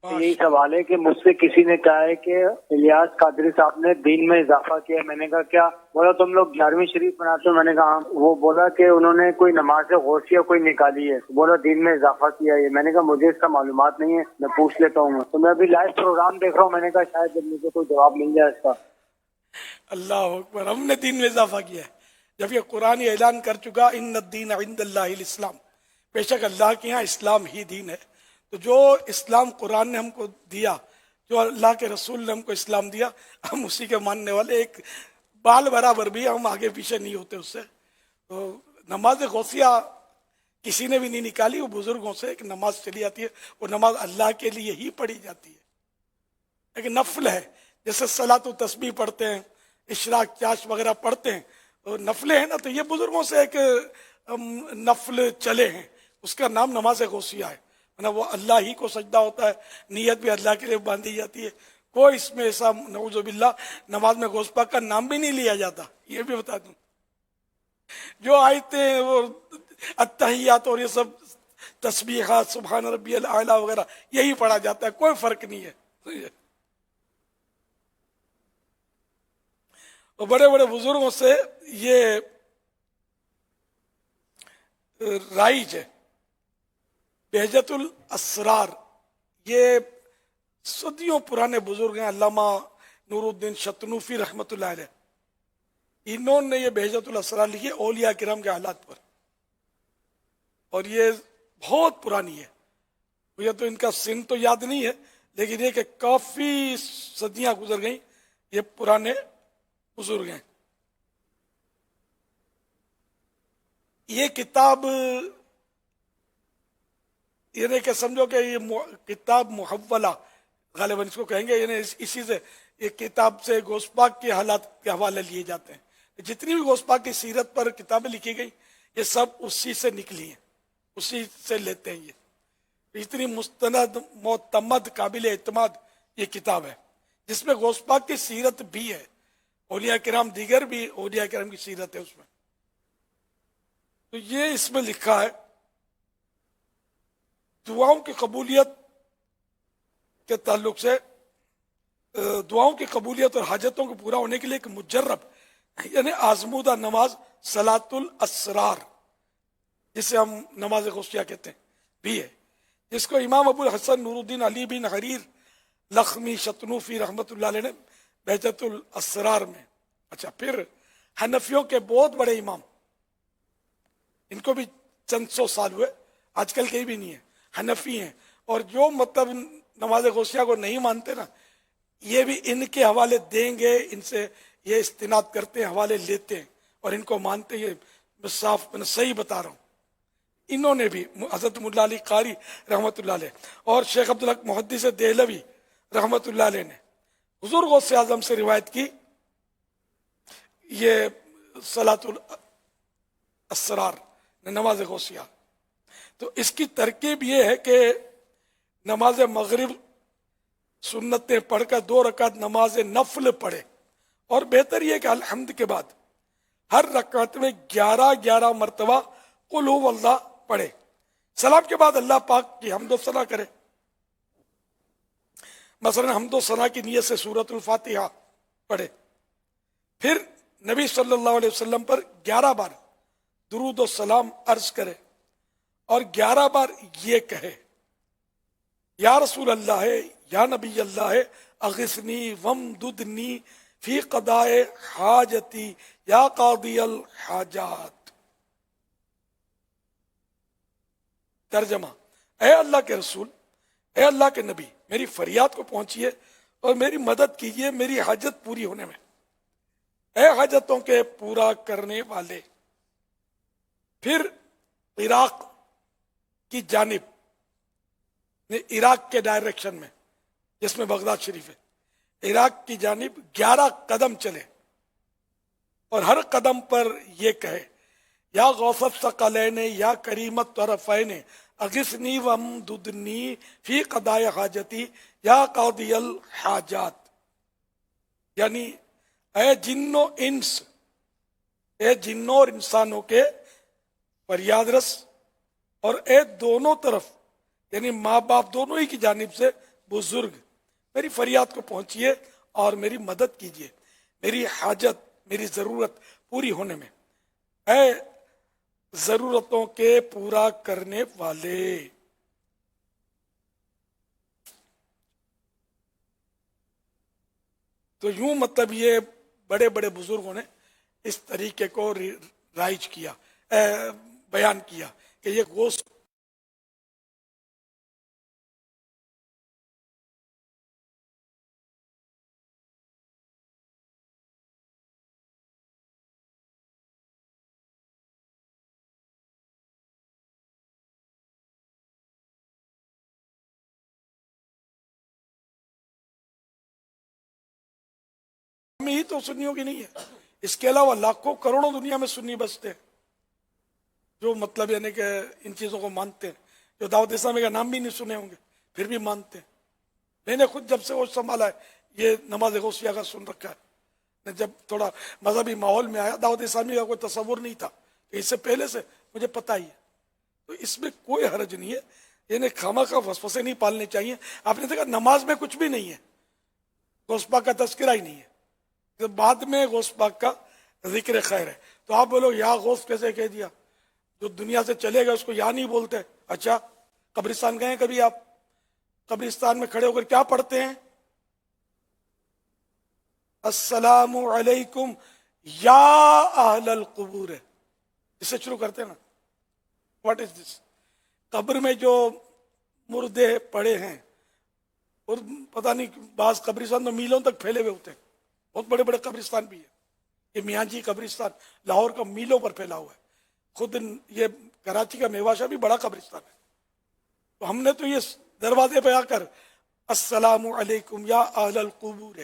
یہی سوال ہے کہ مجھ سے کسی نے کہا ہے کہ الیاس قادری صاحب نے دین میں اضافہ کیا. میں نے کہا کیا؟ بولا تم لوگ 11ویں شریف بناتے ہو. میں نے کہا ہاں. وہ بولا کہ انہوں نے کوئی نماز غوثیہ کوئی نکالی ہے. بولا دین میں اضافہ کیا ہے. میں نے کہا مجھے اس کا معلومات نہیں ہے, میں پوچھ لیتا ہوں. تو میں ابھی لائیو پروگرام دیکھ رہا ہوں. میں نے کہا شاید مجھے کوئی جواب مل جائے اس کا. اللہ اکبر. ہم نے دین میں اضافہ کیا ہے جب یہ قرآن اعلان کر چکا ان الدین عند اللہ الاسلام, بے شک اللہ کے ہاں اسلام ہی دین ہے. تو جو اسلام قرآن نے ہم کو دیا, جو اللہ کے رسول نے ہم کو اسلام دیا, ہم اسی کے ماننے والے. ایک بال برابر بھی ہم آگے پیچھے نہیں ہوتے اس سے. تو نماز غوثیہ کسی نے بھی نہیں نکالی, وہ بزرگوں سے ایک نماز چلی جاتی ہے. وہ نماز اللہ کے لیے ہی پڑھی جاتی ہے, ایک نفل ہے. جیسے صلاۃ و تسبیح پڑھتے ہیں, اشراق چاش وغیرہ پڑھتے ہیں, تو نفلیں ہیں نا. تو یہ بزرگوں سے ایک نفل چلے ہیں, اس کا نام نماز غوثیہ ہے. وہ اللہ ہی کو سجدہ ہوتا ہے, نیت بھی اللہ کے لیے باندھی جاتی ہے. کوئی اس میں ایسا نعوذ باللہ نماز میں غوث پاک کا نام بھی نہیں لیا جاتا. یہ بھی بتا دوں, جو آیتیں وہ التحیات اور یہ سب تسبیحات سبحان ربی الاعلی وغیرہ یہی پڑھا جاتا ہے, کوئی فرق نہیں ہے. اور بڑے بڑے بزرگوں سے یہ رائج ہے. بہجت الاسرار یہ صدیوں پرانے بزرگ ہیں, علامہ نور الدین شتنوفی رحمۃ اللہ علیہ. انہوں نے یہ بہجت الاسرار لکھی اولیاء کرام کے حالات پر, اور یہ بہت پرانی ہے. مجھے تو ان کا سن تو یاد نہیں ہے, لیکن یہ کہ کافی صدیاں گزر گئیں. یہ پرانے بزرگ ہیں. یہ کتاب یعنی کہ سمجھو کہ یہ کتاب محولہ غالباً اس کو کہیں گے, یعنی اسی سے یہ کتاب سے غوث پاک کے حالات کے حوالے لیے جاتے ہیں. جتنی بھی غوث پاک کی سیرت پر کتابیں لکھی گئی یہ سب اسی سے نکلی ہیں, اسی سے لیتے ہیں. یہ اتنی مستند معتمد قابل اعتماد یہ کتاب ہے, جس میں غوث پاک کی سیرت بھی ہے, اولیاء کرام دیگر بھی اولیاء کرام کی سیرت ہے اس میں. تو یہ اس میں لکھا ہے دعاؤں کی قبولیت کے تعلق سے, دعاؤں کی قبولیت اور حاجتوں کو پورا ہونے کے لیے ایک مجرب یعنی آزمودہ نماز صلاۃ الاسرار, جسے ہم نماز غوثیہ کہتے ہیں, بھی ہے, جس کو امام ابو الحسن نور الدین علی بن حریر لخمی شتنوفی رحمۃ اللہ علیہ نے بہجت الاسرار میں. اچھا, پھر حنفیوں کے بہت بڑے امام, ان کو بھی چند سو سال ہوئے, آج کل کہیں بھی نہیں ہے, حنفی ہیں. اور جو مطلب نماز غوثیہ کو نہیں مانتے نا, یہ بھی ان کے حوالے دیں گے, ان سے یہ استناد کرتے ہیں, حوالے لیتے ہیں اور ان کو مانتے ہیں. یہ صاف میں صحیح بتا رہا ہوں. انہوں نے بھی حضرت ملا علی قاری رحمۃ اللہ علیہ اور شیخ عبدالحق محدث دہلوی رحمۃ اللہ علیہ نے حضور غوث اعظم سے روایت کی یہ صلاۃ الاسرار نماز غوثیہ. تو اس کی ترکیب یہ ہے کہ نماز مغرب سنتیں پڑھ کر 2 رکعت نماز نفل پڑھے, اور بہتر یہ کہ الحمد کے بعد ہر رکعت میں 11 مرتبہ قل هو اللہ پڑھے. سلام کے بعد اللہ پاک کی حمد و ثنا کرے. مثلا حمد و ثنا کی نیت سے سورۃ الفاتحہ پڑھے, پھر نبی صلی اللہ علیہ وسلم پر 11 بار درود و سلام عرض کرے, اور 11 بار یہ کہے یا رسول اللہ ہے, یا نبی اللہ ہے, اغثنی وامددنی فی قضاء حاجتی یا قاضی الحاجات. ترجمہ, اے اللہ کے رسول, اے اللہ کے نبی, میری فریاد کو پہنچیے اور میری مدد کیجیے میری حاجت پوری ہونے میں. اے حاجتوں کے پورا کرنے والے. پھر عراق کی جانب, عراق کے ڈائریکشن میں جس میں بغداد شریف ہے, عراق کی جانب 11 قدم چلے, اور ہر قدم پر یہ کہے یا غوث الثقلین یا کریم الطرفین اغثنی وامددنی فی قضاء حاجتی یا قاضی الحاجات. یعنی اے جنوں انس, اے جنوں اور انسانوں کے فریاد رس, اور اے دونوں طرف یعنی ماں باپ دونوں ہی کی جانب سے بزرگ میری فریاد کو پہنچیے اور میری مدد کیجیے، میری حاجت، میری ضرورت پوری ہونے میں۔ اے ضرورتوں کے پورا کرنے والے، تو یوں مطلب یہ بڑے بڑے بزرگوں نے اس طریقے کو رائج کیا، بیان کیا کہ یہ غوث میں ہی تو سنیوں کی نہیں ہے، اس کے علاوہ لاکھوں کروڑوں دنیا میں سنی بستے ہیں جو مطلب یعنی کہ ان چیزوں کو مانتے ہیں، جو دعوت اسلامی کا نام بھی نہیں سنے ہوں گے پھر بھی مانتے ہیں۔ میں نے خود جب سے وہ سنبھالا ہے یہ نماز غوثیہ کا سن رکھا ہے، میں جب تھوڑا مذہبی ماحول میں آیا دعوت اسلامی کا کوئی تصور نہیں تھا کہ اس سے پہلے سے مجھے پتہ ہی ہے، تو اس میں کوئی حرج نہیں ہے، یعنی خواہ وسوسے نہیں پالنے چاہیے۔ آپ نے دیکھا نماز میں کچھ بھی نہیں ہے، غوث پاک کا تذکرہ ہی نہیں ہے، بعد میں غوث پاک کا ذکر خیر ہے، تو آپ بولو یا غوث کیسے کہہ دیا؟ جو دنیا سے چلے گئے اس کو یا نہیں بولتے؟ اچھا قبرستان گئے ہیں کبھی آپ؟ قبرستان میں کھڑے ہو کر کیا پڑھتے ہیں؟ السلام علیکم یا اہل القبور، اس سے شروع کرتے ہیں نا۔ واٹ از دس؟ قبر میں جو مردے پڑے ہیں، اور پتہ نہیں بعض قبرستان تو میلوں تک پھیلے ہوئے ہوتے ہیں، بہت بڑے بڑے قبرستان بھی ہیں، یہ میاں جی قبرستان لاہور کا میلوں پر پھیلا ہوا ہے، خود یہ کراچی کا میواشا بھی بڑا قبرستان ہے، تو ہم نے تو یہ دروازے پہ آ کر السلام علیکم یا اہل القبور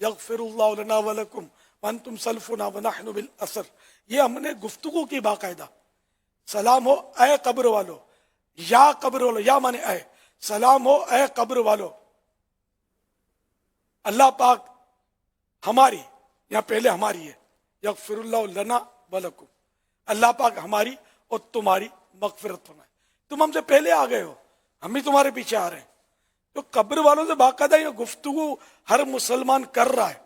یغفر اللہ لنا ولکم وانتم سلفنا ونحن بالاثر، یہ ہم نے گفتگو کی باقاعدہ، سلام ہو اے قبر والو، یا قبر والو، یا مانے اے، سلام ہو اے قبر والو، اللہ پاک ہماری، یہاں پہلے ہماری ہے، یغفر اللہ لنا ولکم، اللہ پاک ہماری اور تمہاری مغفرت فرمائے، تم ہم سے پہلے آ گئے ہو، ہم بھی تمہارے پیچھے آ رہے ہیں۔ تو قبر والوں سے باقاعدہ یہ گفتگو ہر مسلمان کر رہا ہے،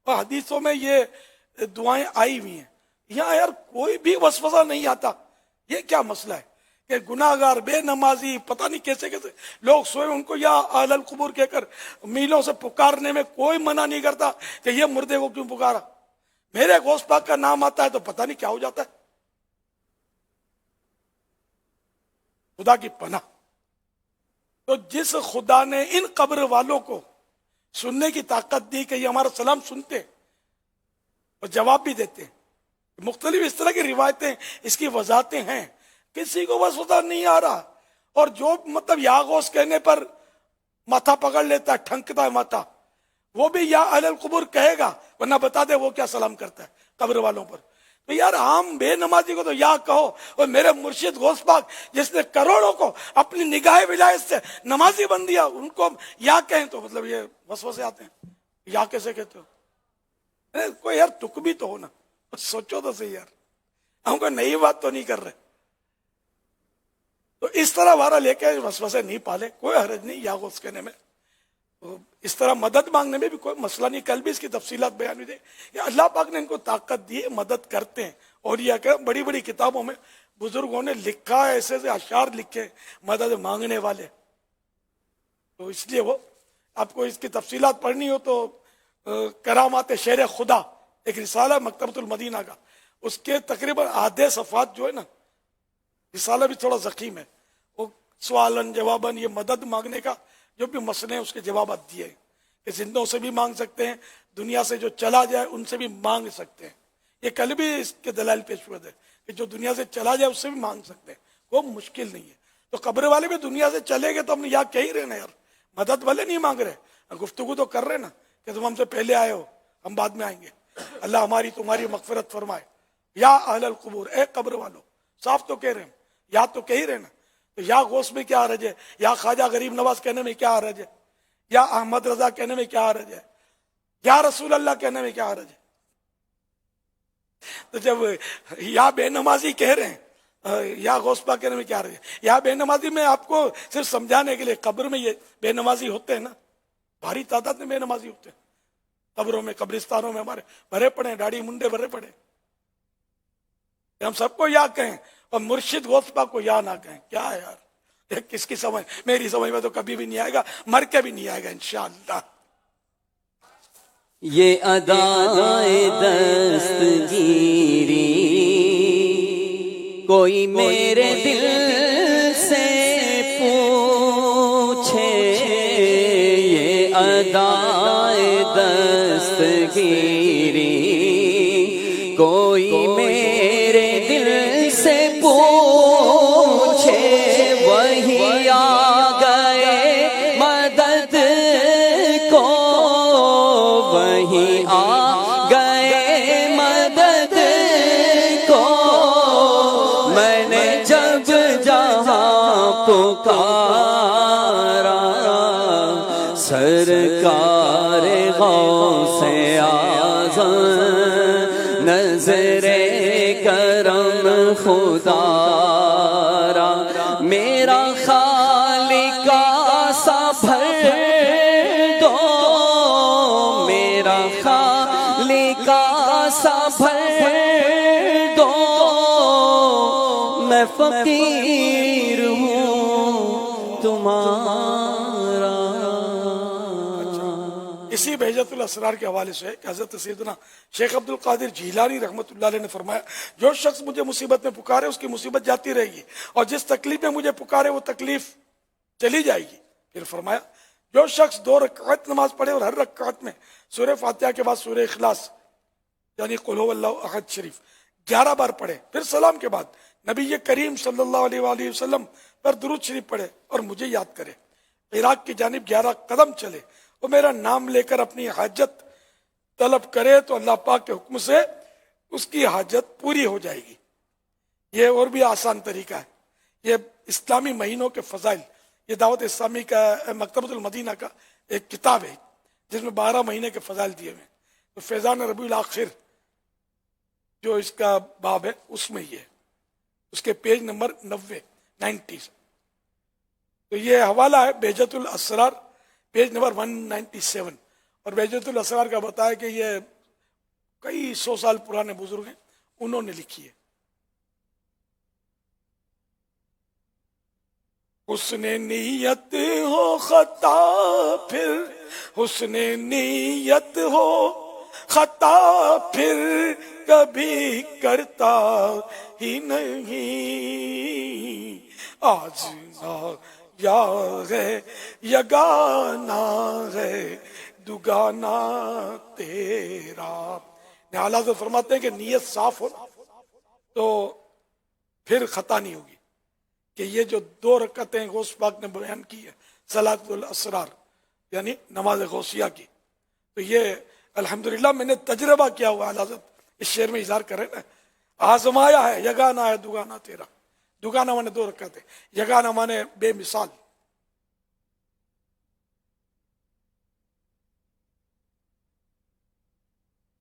اور حدیثوں میں یہ دعائیں آئی ہوئی ہیں، یہاں یار کوئی بھی وسوسہ نہیں آتا۔ یہ کیا مسئلہ ہے کہ گناہ گار، بے نمازی، پتہ نہیں کیسے کیسے لوگ سوئے ان کو یا اہل القبور کہہ کر میلوں سے پکارنے میں کوئی منع نہیں کرتا کہ یہ مردے کو کیوں پکارا، میرے غوث پاک کا نام آتا ہے تو پتہ نہیں کیا ہو جاتا ہے۔ خدا کی پناہ، تو جس خدا نے ان قبر والوں کو سننے کی طاقت دی کہ یہ ہمارا سلام سنتے اور جواب بھی دیتے، مختلف اس طرح کی روایتیں، اس کی وضاحتیں ہیں، کسی کو بس وضاحت نہیں آ رہا، اور جو مطلب یا غوث کہنے پر ماتھا پکڑ لیتا ہے، ٹھنکتا ہے ماتھا، وہ بھی یا اہل القبور کہے گا، ورنہ بتا دے وہ کیا سلام کرتا ہے قبر والوں پر۔ تو یار عام بے نمازی کو تو یا کہو، اور میرے مرشد غوث پاک جس نے کروڑوں کو اپنی نگاہ ولایت سے نمازی بن دیا، ان کو یا کہیں تو مطلب یہ وسوسے آتے ہیں، یا کیسے کہتے ہو؟ کوئی یار تک بھی تو ہو نا، سوچو تو صحیح یار، ہم کوئی نئی بات تو نہیں کر رہے۔ تو اس طرح وارہ لے کے وسوسے نہیں پالے، کوئی حرج نہیں یا غوث کہنے میں، اس طرح مدد مانگنے میں بھی کوئی مسئلہ نہیں، کل بھی اس کی تفصیلات بیان ہوئی تھی۔ اللہ پاک نے ان کو طاقت دی ہے، مدد کرتے ہیں، اور یہ کہ بڑی بڑی کتابوں میں بزرگوں نے لکھا ہے، ایسے ایسے اشعار لکھے مدد مانگنے والے، تو اس لیے وہ آپ کو اس کی تفصیلات پڑھنی ہو تو کرامات شیر خدا ایک رسالہ مکتبۃ المدینہ کا، اس کے تقریباً آدھے صفحات جو ہے نا، رسالہ بھی تھوڑا ضخیم ہے، وہ سوالن جواباً یہ مدد مانگنے کا جو بھی مسئلے ہیں اس کے جوابات دیے ہیں، کہ زندوں سے بھی مانگ سکتے ہیں، دنیا سے جو چلا جائے ان سے بھی مانگ سکتے ہیں، یہ کل بھی اس کے دلائل پیش ہوئے تھے کہ جو دنیا سے چلا جائے اس سے بھی مانگ سکتے ہیں، کوئی مشکل نہیں ہے۔ تو قبر والے بھی دنیا سے چلے گئے تو ہم نے یا کہہ ہی رہے نا یار، مدد والے نہیں مانگ رہے، گفتگو تو کر رہے نا کہ تم ہم سے پہلے آئے ہو، ہم بعد میں آئیں گے، اللہ ہماری تمہاری مغفرت فرمائے، یا اہل القبور، اے قبر والو، صاف تو کہہ رہے ہیں، یا تو کہہ ہی رہے نا، تو یا غوث میں کیا حرج ہے، یا خواجہ غریب نواز کہنے میں کیا حرج ہے، یا احمد رضا کہنے میں کیا حرج ہے، یا رسول اللہ کہنے میں کیا حرج ہے؟ تو جب یا بے نمازی کہہ رہے ہیں یا غوث پاک کہنے میں کیا رہے. یا بے نمازی میں آپ کو صرف سمجھانے کے لیے، قبر میں یہ بے نمازی ہوتے ہیں نا، بھاری تعداد میں بے نمازی ہوتے ہیں قبروں میں، قبرستانوں میں ہمارے بھرے پڑے ہیں، داڑھی منڈے بھرے پڑے. ہم سب کو یا کہیں اور مرشد غوث پاک کو یا نہ کہیں، کیا ہے یار؟ کس کی سمجھ؟ میری سمجھ میں تو کبھی بھی نہیں آئے گا، مر کے بھی نہیں آئے گا انشاءاللہ. یہ ادائے دستگیری کوئی میرے دل سے پوچھے، یہ ادائے دستگیری کوئی میرے دل سے پوچھے، وہی آ گئے مدد کو، وہی آ گئے مدد کو. میں نے جب جہاں پکارا سرکار غوث اعظم، نظر کرم خدا را میرا خالق سا بھر دو، میرا خالق سا بھر دو، میں فقیر ہوں تمہارا. اسی بہجت الاسرار کے حوالے سے کہ حضرت سیدنا شیخ عبد القادر جیلانی رحمۃ اللہ علیہ نے فرمایا، جو شخص مجھے مصیبت میں پکارے اس کی مصیبت جاتی رہے گی، اور جس تکلیف میں مجھے پکارے وہ تکلیف چلی جائے گی. پھر فرمایا، جو شخص 2 رکعت نماز پڑھے اور ہر رکعت میں سورہ فاتحہ کے بعد سورہ اخلاص یعنی قل هو اللہ احد شریف 11 بار پڑھے، پھر سلام کے بعد نبی کریم صلی اللہ علیہ وآلہ وسلم پر درود شریف پڑھے اور مجھے یاد کرے، عراق کی جانب 11 قدم چلے، وہ میرا نام لے کر اپنی حاجت طلب کرے تو اللہ پاک کے حکم سے اس کی حاجت پوری ہو جائے گی. یہ اور بھی آسان طریقہ ہے. یہ اسلامی مہینوں کے فضائل، یہ دعوت اسلامی کا مکتبۃ المدینہ کا ایک کتاب ہے جس میں 12 مہینے کے فضائل دیے ہوئے ہیں. تو فیضان ربیع الاخر جو اس کا باب ہے اس میں یہ ہے، اس کے پیج نمبر 90 تو یہ حوالہ ہے بہجت الاسرار پیج نمبر 197. اور بہجت الاسرار کا بتایا کہ یہ کئی 100 سال پرانے بزرگ ہیں، انہوں نے لکھی ہے. حسن نیت ہو خطا پھر، حسن نیت ہو خطا پھر کبھی کرتا ہی نہیں، آزنا یا ہے یگانا ہے دگانا تیرا. اعلیٰ حضرت فرماتے ہیں کہ نیت صاف ہو تو پھر خطا نہیں ہوگی. کہ یہ جو 2 رکعتیں غوث پاک نے بیان کی ہے صلاۃ الاسرار یعنی نماز غوثیہ کی، تو یہ الحمدللہ میں نے تجربہ کیا ہوا. اعلیٰ حضرت اس شعر میں اظہار کرے نا، آزمایا ہے یگانا ہے دگانا تیرا. دگانا مانے 2 رکعتیں، یگانا مانے بے مثال.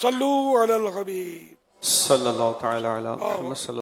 صلو علی الحبیب صلی اللہ تعالی علی محمد.